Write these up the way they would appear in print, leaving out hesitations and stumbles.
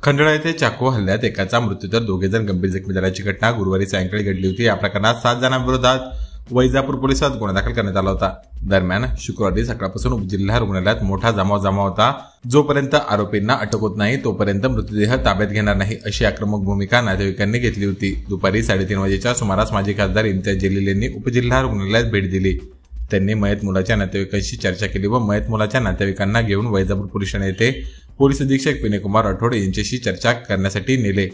खंडाळा येथे चाकू हल्ल्यात एकाचा मृत्यू तर दोघे जण गंभीर जखमी झाल्याची घटना गुरुवारी सायंकाळी घडली होती। या प्रकरणात 7 जणांविरोधात वैजापूर पोलिसात गुन्हा दाखल करण्यात आला होता। दरम्यान शुक्रवारी सकाळपासून उपजिल्हा रुग्णालयात मोठा जमाव होता। जोपर्यंत आरोपींना अटक होत नाही तोपर्यंत मृतदेह ताब्यात घेणार नाही अशी आक्रमक भूमिका नातेवाईकांनी घेतली होती। दुपारी 3:30 वाजेच्या सुमारास माजी खासदार इम्तियाज जलील यांनी उपजिल्हा रुग्णालयात भेट दिली। त्यांनी मयत मुलाच्या नातेवाईकांशी चर्चा केली व मयत मुलाच्या नातेवाईकांना घेऊन वैजापूर पोलीस ठाणे येथे पोलीस अधीक्षक विनय कुमार राठोड यांच्याशी चर्चा करण्यासाठी नेले।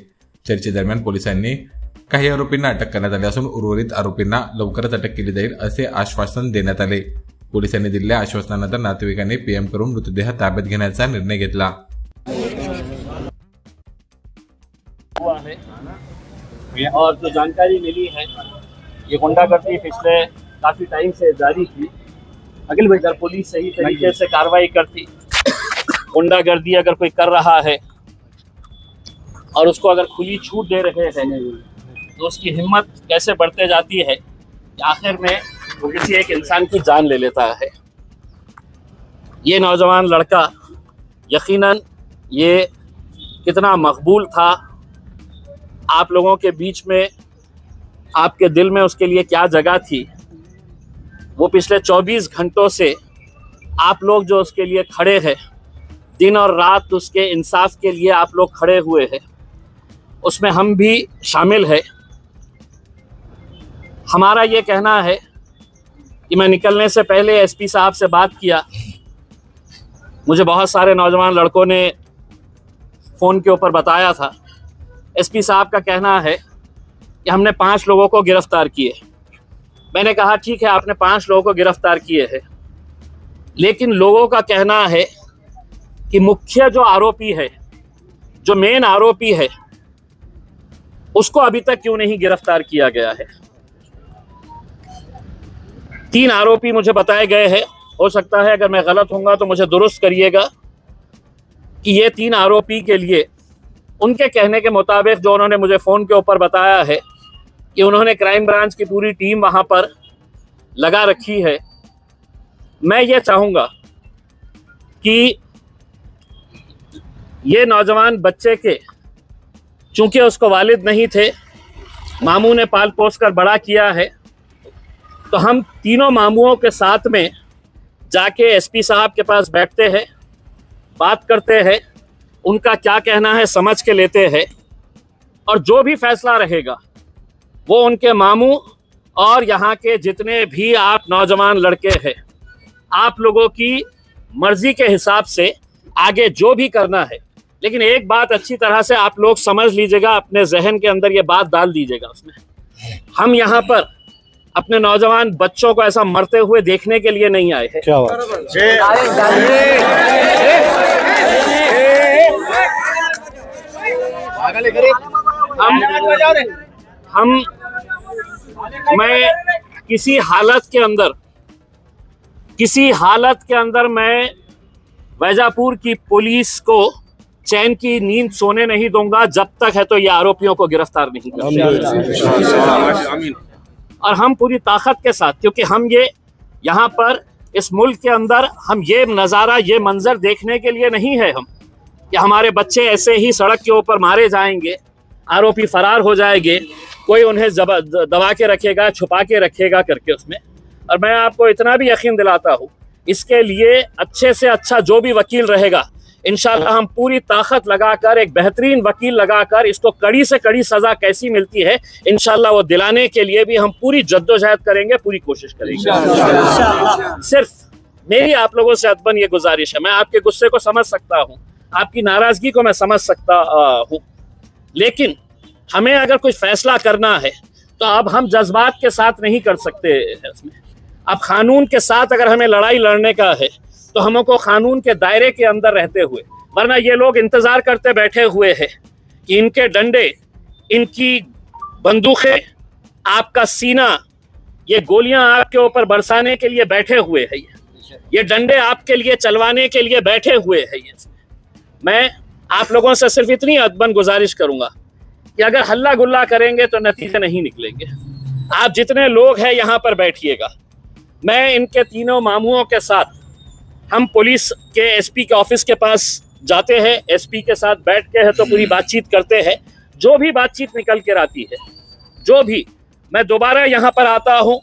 चर्चेदरम्यान पोलिसांनी काही आरोपींना अटक करण्यात आली असून उर्वरित आरोपींना लवकरच अटक केली जाईल असे आश्वासन देण्यात आले। पोलिसांनी दिलेल्या आश्वासनानंतर नातेवाईकांनी पीएम करून मृतदेह ताब्यात घेण्याचा निर्णय घेतला। और जो जानकारी मिली है ये गुंडागर्दी पिछले काफी टाइम से जारी थी। अखिल भाई अगर पुलिस सही तरीके से कार्रवाई करती, गुंडागर्दी अगर कोई कर रहा है और उसको अगर खुली छूट दे रहे हैं तो उसकी हिम्मत कैसे बढ़ते जाती है कि आखिर में वो किसी एक इंसान की जान ले लेता है। ये नौजवान लड़का यकीनन ये कितना मकबूल था, आप लोगों के बीच में आपके दिल में उसके लिए क्या जगह थी, वो पिछले 24 घंटों से आप लोग जो उसके लिए खड़े हैं, दिन और रात उसके इंसाफ के लिए आप लोग खड़े हुए हैं, उसमें हम भी शामिल है। हमारा ये कहना है कि मैं निकलने से पहले एसपी साहब से बात किया। मुझे बहुत सारे नौजवान लड़कों ने फ़ोन के ऊपर बताया था। एसपी साहब का कहना है कि हमने 5 लोगों को गिरफ्तार किए। मैंने कहा ठीक है, आपने 5 लोगों को गिरफ्तार किए हैं, लेकिन लोगों का कहना है कि मुख्य जो आरोपी है, जो मेन आरोपी है, उसको अभी तक क्यों नहीं गिरफ्तार किया गया है। 3 आरोपी मुझे बताए गए हैं, हो सकता है अगर मैं गलत होऊंगा तो मुझे दुरुस्त करिएगा, कि ये 3 आरोपी के लिए उनके कहने के मुताबिक जो उन्होंने मुझे फ़ोन के ऊपर बताया है कि उन्होंने क्राइम ब्रांच की पूरी टीम वहाँ पर लगा रखी है। मैं ये चाहूँगा कि ये नौजवान बच्चे के, चूँकि उसको वालिद नहीं थे, मामू ने पाल पोस कर बड़ा किया है, तो हम तीनों मामुओं के साथ में जाके एसपी साहब के पास बैठते हैं, बात करते हैं, उनका क्या कहना है समझ के लेते हैं, और जो भी फैसला रहेगा वो उनके मामू और यहाँ के जितने भी आप नौजवान लड़के हैं, आप लोगों की मर्जी के हिसाब से आगे जो भी करना है। लेकिन एक बात अच्छी तरह से आप लोग समझ लीजिएगा, अपने जहन के अंदर ये बात डाल दीजिएगा उसमें, हम यहाँ पर अपने नौजवान बच्चों को ऐसा मरते हुए देखने के लिए नहीं आए हैं। क्या मैं किसी हालत के अंदर मैं वैजापुर की पुलिस को चैन की नींद सोने नहीं दूंगा जब तक है तो ये आरोपियों को गिरफ्तार नहीं करते। और हम पूरी ताकत के साथ, क्योंकि हम ये यहाँ पर इस मुल्क के अंदर हम ये नज़ारा, ये मंजर देखने के लिए नहीं है हम कि हमारे बच्चे ऐसे ही सड़क के ऊपर मारे जाएंगे, आरोपी फरार हो जाएंगे, कोई उन्हें दबा के रखेगा, छुपा के रखेगा करके उसमें। और मैं आपको इतना भी यकीन दिलाता हूँ, इसके लिए अच्छे से अच्छा जो भी वकील रहेगा, इंशाल्लाह हम पूरी ताकत लगाकर, एक बेहतरीन वकील लगाकर, इसको कड़ी से कड़ी सज़ा कैसी मिलती है इंशाल्लाह वो दिलाने के लिए भी हम पूरी जद्दोजहद करेंगे, पूरी कोशिश करेंगे। सिर्फ मेरी आप लोगों से अदबन ये गुजारिश है, मैं आपके गुस्से को समझ सकता हूँ, आपकी नाराज़गी को मैं समझ सकता हूँ, लेकिन हमें अगर कोई फैसला करना है तो अब हम जज्बात के साथ नहीं कर सकते हैं इसमें। अब कानून के साथ अगर हमें लड़ाई लड़ने का है तो हमको कानून के दायरे के अंदर रहते हुए, वरना ये लोग इंतज़ार करते बैठे हुए हैं कि इनके डंडे, इनकी बंदूकें, आपका सीना, ये गोलियां आपके ऊपर बरसाने के लिए बैठे हुए हैं, ये डंडे आपके लिए चलवाने के लिए बैठे हुए हैं। मैं आप लोगों से सिर्फ इतनी अदबन गुजारिश करूंगा कि अगर हल्ला गुल्ला करेंगे तो नतीजे नहीं निकलेंगे। आप जितने लोग हैं यहाँ पर बैठिएगा, मैं इनके तीनों मामुओं के साथ हम पुलिस के एसपी के ऑफिस के पास जाते हैं एसपी के साथ बैठते हैं तो पूरी बातचीत करते हैं। जो भी बातचीत निकल कर आती है, जो भी, मैं दोबारा यहाँ पर आता हूँ।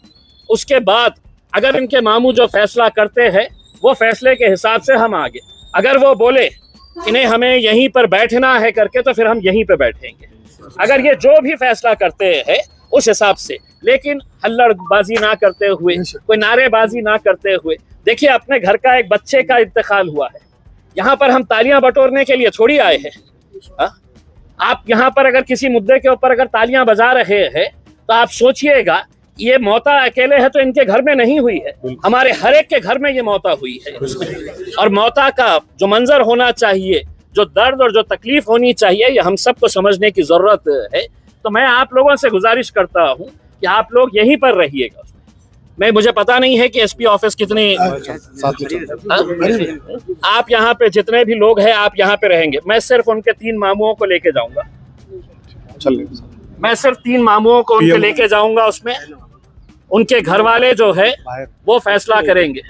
उसके बाद अगर इनके मामू जो फैसला करते हैं वो फैसले के हिसाब से हम आगे, अगर वो बोले कि नहीं हमें यहीं पर बैठना है करके, तो फिर हम यहीं पर बैठेंगे। अगर ये जो भी फैसला करते हैं उस हिसाब से, लेकिन हल्लड़बाजी ना करते हुए, कोई नारेबाजी ना करते हुए। देखिए, अपने घर का एक बच्चे का इंतकाल हुआ है, यहाँ पर हम तालियां बटोरने के लिए थोड़ी आए हैं। आप यहाँ पर अगर किसी मुद्दे के ऊपर अगर तालियां बजा रहे हैं तो आप सोचिएगा, ये मौता अकेले है तो इनके घर में नहीं हुई है, हमारे हर एक के घर में ये मौता हुई है। और मौता का जो मंजर होना चाहिए, जो दर्द और जो तकलीफ होनी चाहिए, ये हम सबको समझने की जरूरत है। तो मैं आप लोगों से गुजारिश करता हूँ कि आप लोग यहीं पर रहिएगा। मुझे पता नहीं है कि एसपी ऑफिस कितने, आप यहाँ पे जितने भी लोग हैं आप यहाँ पे रहेंगे। मैं सिर्फ उनके 3 मामुओं को लेके जाऊंगा, मैं सिर्फ 3 मामुओं को उनके लेके जाऊंगा। उसमें उनके घर वाले जो है वो फैसला करेंगे।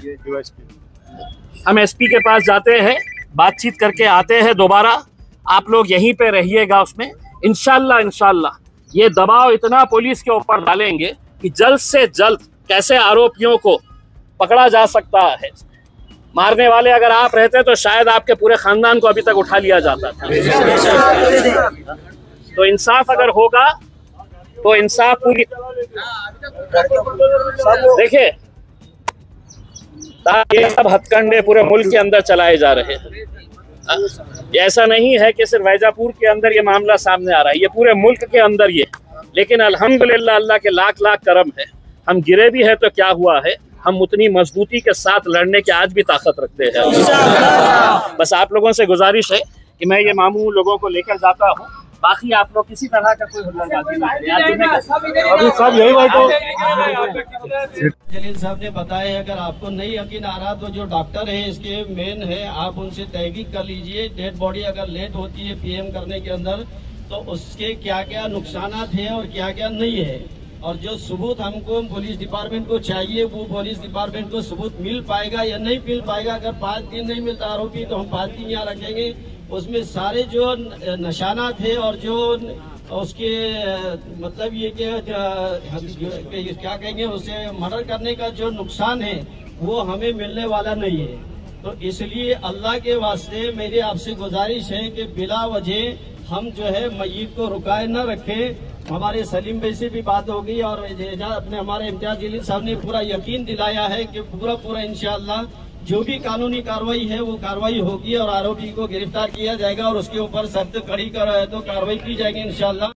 हम एसपी के पास जाते हैं, बातचीत करके आते हैं दोबारा। आप लोग यहीं पे रहिएगा। उसमें इंशाल्लाह ये दबाव इतना पुलिस के ऊपर डालेंगे कि जल्द से जल्द कैसे आरोपियों को पकड़ा जा सकता है। मारने वाले अगर आप रहते तो शायद आपके पूरे खानदान को अभी तक उठा लिया जाता था। तो इंसाफ अगर होगा तो इंसाफ पूरी, देखिए ये सब हथकंडे पूरे मुल्क के अंदर चलाए जा रहे हैं। ऐसा नहीं है कि सिर्फ वैजापुर के अंदर ये मामला सामने आ रहा है, ये पूरे मुल्क के अंदर ये। लेकिन अल्हम्दुलिल्लाह अल्लाह के लाख लाख करम है, हम गिरे भी है तो क्या हुआ है, हम उतनी मजबूती के साथ लड़ने की आज भी ताकत रखते हैं। बस आप लोगों से गुजारिश है कि मैं ये मामू लोगों को लेकर जाता हूँ। बाकी आप लोग किसी तरह का कोई हुल्लड़बाजी नहीं सब यही बैठो। जलील साहब ने बताया, अगर आपको नहीं यकीन आ रहा तो जो डॉक्टर है इसके मेन है, आप उनसे तहकीक कर लीजिए। डेड बॉडी अगर लेट होती है पीएम करने के अंदर तो उसके क्या क्या नुकसान है और क्या क्या नहीं है। और जो सबूत हमको पुलिस डिपार्टमेंट को चाहिए वो पुलिस डिपार्टमेंट को सबूत मिल पाएगा या नहीं मिल पाएगा। अगर 5 दिन नहीं मिलता आरोपी तो हम 5 दिन यहाँ रखेंगे। उसमें सारे जो निशाना थे और जो उसके मतलब ये क्या कहेंगे, उसे मर्डर करने का जो नुकसान है वो हमें मिलने वाला नहीं है। तो इसलिए अल्लाह के वास्ते मेरी आपसे गुजारिश है कि बिला वजह हम जो है मय्यत को रुकाए न रखें। हमारे सलीम भाई से भी बात होगी और अपने हमारे इम्तियाज जलील साहब ने पूरा यकीन दिलाया है कि पूरा इंशाअल्लाह जो भी कानूनी कार्रवाई है वो कार्रवाई होगी और आरोपी को गिरफ्तार किया जाएगा और उसके ऊपर सख्त कड़ी तो कार्रवाई की जाएगी इंशाअल्लाह।